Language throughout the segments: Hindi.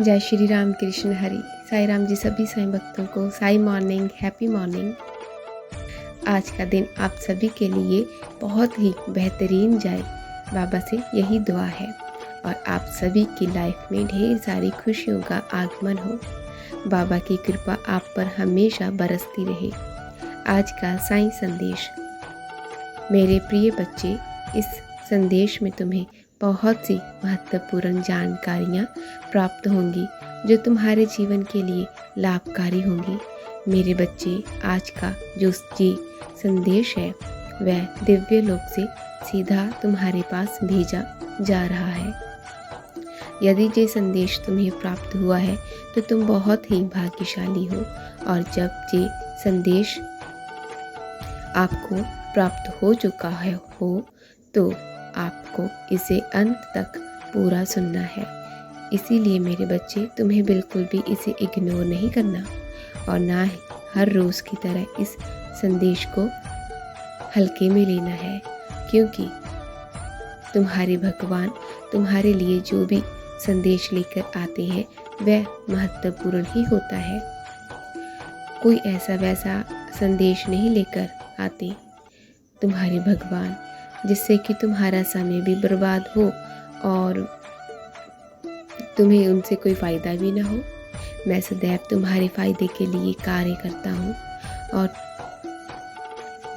जय श्री राम कृष्ण हरि। साईं राम जी सभी साईं भक्तों को साई मॉर्निंग, हैप्पी मॉर्निंग। आज का दिन आप सभी के लिए बहुत ही बेहतरीन जाए, बाबा से यही दुआ है। और आप सभी की लाइफ में ढेर सारी खुशियों का आगमन हो। बाबा की कृपा आप पर हमेशा बरसती रहे। आज का साईं संदेश। मेरे प्रिय बच्चे, इस संदेश में तुम्हें बहुत सी महत्वपूर्ण जानकारियाँ प्राप्त होंगी जो तुम्हारे जीवन के लिए लाभकारी होंगी। मेरे बच्चे, आज का जो संदेश है वह दिव्य लोक से सीधा तुम्हारे पास भेजा जा रहा है। यदि ये संदेश तुम्हें प्राप्त हुआ है तो तुम बहुत ही भाग्यशाली हो। और जब ये संदेश आपको प्राप्त हो चुका है तो आपको इसे अंत तक पूरा सुनना है। इसीलिए मेरे बच्चे, तुम्हें बिल्कुल भी इसे इग्नोर नहीं करना और ना ही हर रोज़ की तरह इस संदेश को हल्के में लेना है, क्योंकि तुम्हारे भगवान तुम्हारे लिए जो भी संदेश लेकर आते हैं वह महत्वपूर्ण ही होता है। कोई ऐसा वैसा संदेश नहीं लेकर आते तुम्हारे भगवान जिससे कि तुम्हारा समय भी बर्बाद हो और तुम्हें उनसे कोई फ़ायदा भी ना हो। मैं सदैव तुम्हारे फ़ायदे के लिए कार्य करता हूँ और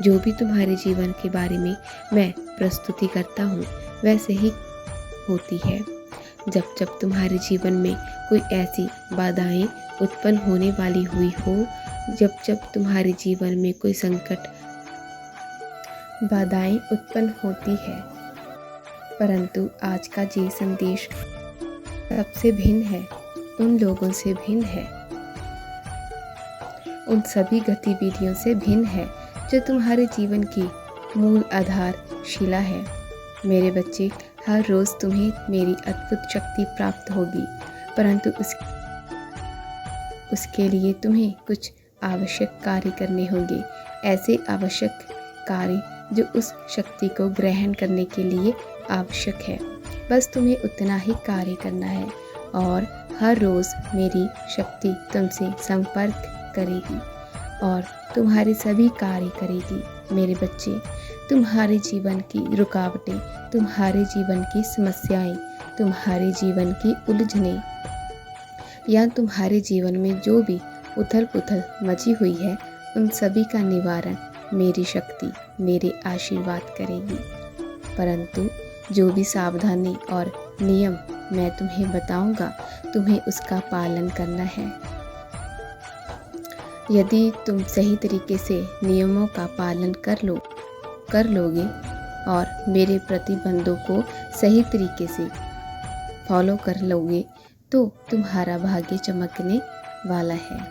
जो भी तुम्हारे जीवन के बारे में मैं प्रस्तुति करता हूँ वह सही होती है। जब जब तुम्हारे जीवन में कोई ऐसी बाधाएं उत्पन्न होने वाली हुई हो, जब जब तुम्हारे जीवन में कोई संकट बाधाएं उत्पन्न होती है, परंतु आज का ये संदेश सबसे भिन्न है, उन लोगों से भिन्न है, उन सभी गतिविधियों से भिन्न है जो तुम्हारे जीवन की मूल आधारशिला है। मेरे बच्चे, हर रोज़ तुम्हें मेरी अद्भुत शक्ति प्राप्त होगी, परंतु उसके लिए तुम्हें कुछ आवश्यक कार्य करने होंगे। ऐसे आवश्यक कार्य जो उस शक्ति को ग्रहण करने के लिए आवश्यक है। बस तुम्हें उतना ही कार्य करना है और हर रोज़ मेरी शक्ति तुमसे संपर्क करेगी और तुम्हारे सभी कार्य करेगी। मेरे बच्चे, तुम्हारे जीवन की रुकावटें, तुम्हारे जीवन की समस्याएं, तुम्हारे जीवन की उलझनें या तुम्हारे जीवन में जो भी उथल पुथल मची हुई है, उन सभी का निवारण मेरी शक्ति, मेरे आशीर्वाद करेगी। परंतु जो भी सावधानी और नियम मैं तुम्हें बताऊंगा, तुम्हें उसका पालन करना है। यदि तुम सही तरीके से नियमों का पालन कर लोगे और मेरे प्रतिबंधों को सही तरीके से फॉलो कर लोगे तो तुम्हारा भाग्य चमकने वाला है।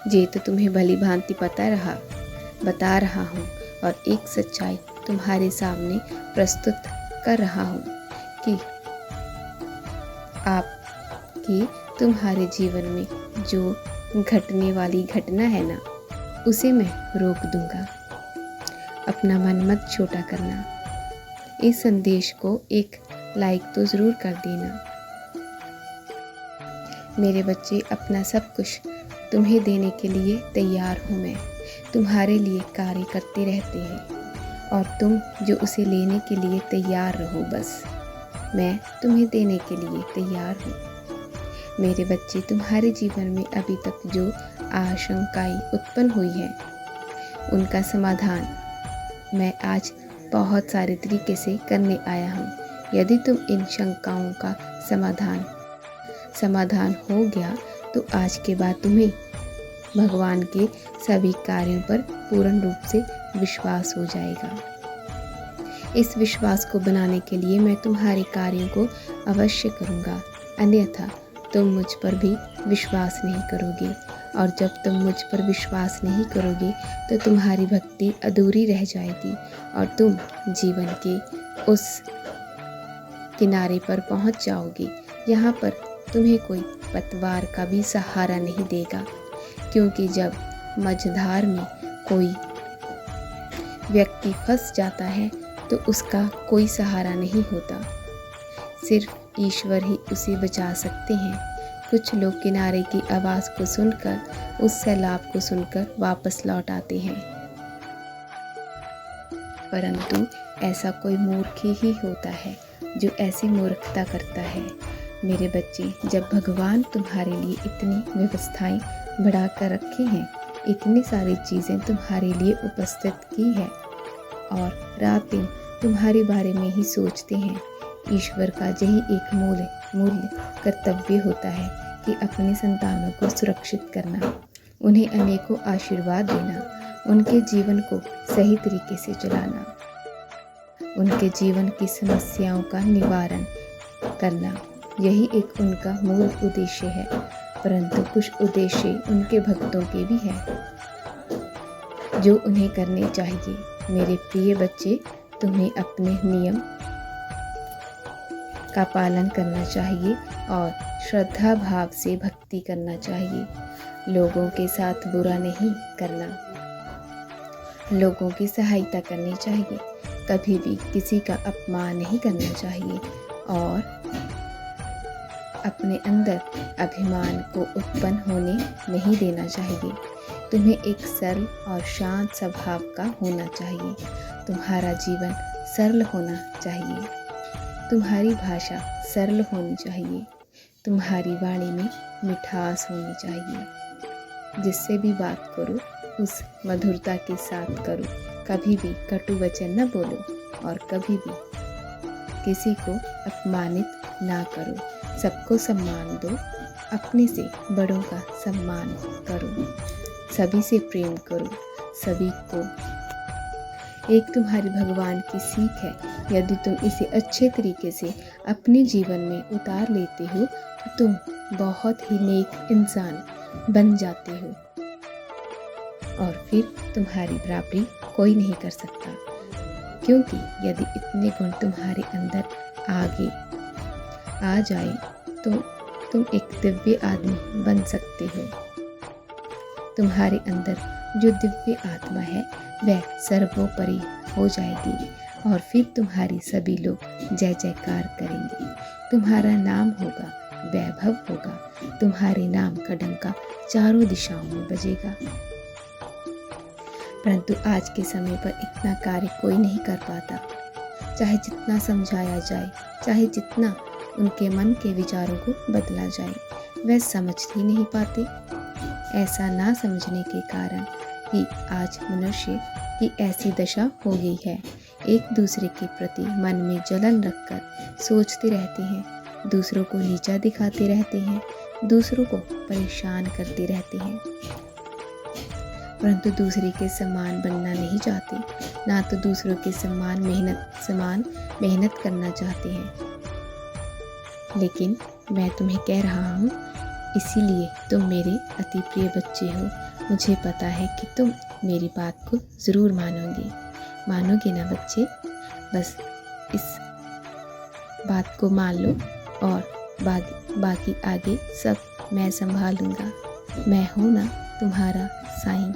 ये तो तुम्हें भली भांति बता रहा हूँ और एक सच्चाई तुम्हारे सामने प्रस्तुत कर रहा हूँ कि तुम्हारे जीवन में जो घटने वाली घटना है ना, उसे मैं रोक दूंगा। अपना मन मत छोटा करना। इस संदेश को एक लाइक तो ज़रूर कर देना। मेरे बच्चे, अपना सब कुछ तुम्हें देने के लिए तैयार हूँ। मैं तुम्हारे लिए कार्य करते रहते हैं और तुम जो उसे लेने के लिए तैयार रहो। बस मैं तुम्हें देने के लिए तैयार हूँ। मेरे बच्चे, तुम्हारे जीवन में अभी तक जो आशंकाएं उत्पन्न हुई है उनका समाधान मैं आज बहुत सारे तरीके से करने आया हूँ। यदि तुम इन शंकाओं का समाधान हो गया तो आज के बाद तुम्हें भगवान के सभी कार्यों पर पूर्ण रूप से विश्वास हो जाएगा। इस विश्वास को बनाने के लिए मैं तुम्हारे कार्यों को अवश्य करूँगा, अन्यथा तुम मुझ पर भी विश्वास नहीं करोगे और जब तुम मुझ पर विश्वास नहीं करोगे तो तुम्हारी भक्ति अधूरी रह जाएगी और तुम जीवन के उस किनारे पर पहुंच जाओगे यहाँ पर तुम्हें कोई पतवार का भी सहारा नहीं देगा, क्योंकि जब मझधार में कोई व्यक्ति फंस जाता है तो उसका कोई सहारा नहीं होता। सिर्फ ईश्वर ही उसे बचा सकते हैं। कुछ लोग किनारे की आवाज़ को सुनकर, उस सैलाब को सुनकर वापस लौट आते हैं, परंतु ऐसा कोई मूर्ख ही होता है जो ऐसी मूर्खता करता है। मेरे बच्चे, जब भगवान तुम्हारे लिए इतनी व्यवस्थाएं बढ़ा कर रखे हैं, इतनी सारी चीज़ें तुम्हारे लिए उपस्थित की है और रात दिन तुम्हारे बारे में ही सोचते हैं, ईश्वर का यही एक मूल्य कर्तव्य होता है कि अपने संतानों को सुरक्षित करना, उन्हें अनेकों आशीर्वाद देना, उनके जीवन को सही तरीके से चलाना, उनके जीवन की समस्याओं का निवारण करना, यही एक उनका मूल उद्देश्य है। परंतु कुछ उद्देश्य उनके भक्तों के भी हैं जो उन्हें करने चाहिए। मेरे प्रिय बच्चे, तुम्हें अपने नियम का पालन करना चाहिए और श्रद्धा भाव से भक्ति करना चाहिए। लोगों के साथ बुरा नहीं करना, लोगों की सहायता करनी चाहिए, कभी भी किसी का अपमान नहीं करना चाहिए और अपने अंदर अभिमान को उत्पन्न होने नहीं देना चाहिए। तुम्हें एक सरल और शांत स्वभाव का होना चाहिए। तुम्हारा जीवन सरल होना चाहिए, तुम्हारी भाषा सरल होनी चाहिए, तुम्हारी वाणी में मिठास होनी चाहिए। जिससे भी बात करो उस मधुरता के साथ करो, कभी भी कटु वचन न बोलो और कभी भी किसी को अपमानित ना करो। सबको सम्मान दो, अपने से बड़ों का सम्मान करो, सभी से प्रेम करो, सभी को। एक तुम्हारे भगवान की सीख है, यदि तुम इसे अच्छे तरीके से अपने जीवन में उतार लेते हो तो तुम बहुत ही नेक इंसान बन जाते हो और फिर तुम्हारी बराबरी कोई नहीं कर सकता, क्योंकि यदि इतने गुण तुम्हारे अंदर आगे आ जाए तो तुम एक दिव्य आदमी बन सकते हो। तुम्हारे अंदर जो दिव्य आत्मा है वह सर्वोपरि हो जाएगी और फिर तुम्हारी सभी लोग जय जयकार करेंगे। तुम्हारा नाम होगा, वैभव होगा, तुम्हारे नाम का डंका चारों दिशाओं में बजेगा। परंतु आज के समय पर इतना कार्य कोई नहीं कर पाता। चाहे जितना समझाया जाए, चाहे जितना उनके मन के विचारों को बदला जाए, वह समझ ही नहीं पाते। ऐसा ना समझने के कारण ही आज मनुष्य की ऐसी दशा हो गई है। एक दूसरे के प्रति मन में जलन रखकर सोचते रहते हैं, दूसरों को नीचा दिखाते रहते हैं, दूसरों को परेशान करते रहते हैं, परंतु दूसरे के समान बनना नहीं चाहते, ना तो दूसरों के समान मेहनत करना चाहते हैं। लेकिन मैं तुम्हें कह रहा हूँ, इसीलिए तुम मेरे अति प्रिय बच्चे हो। मुझे पता है कि तुम मेरी बात को ज़रूर मानोगे ना बच्चे? बस इस बात को मान लो और बाकी आगे सब मैं संभालूंगा। मैं हूँ ना तुम्हारा साईं।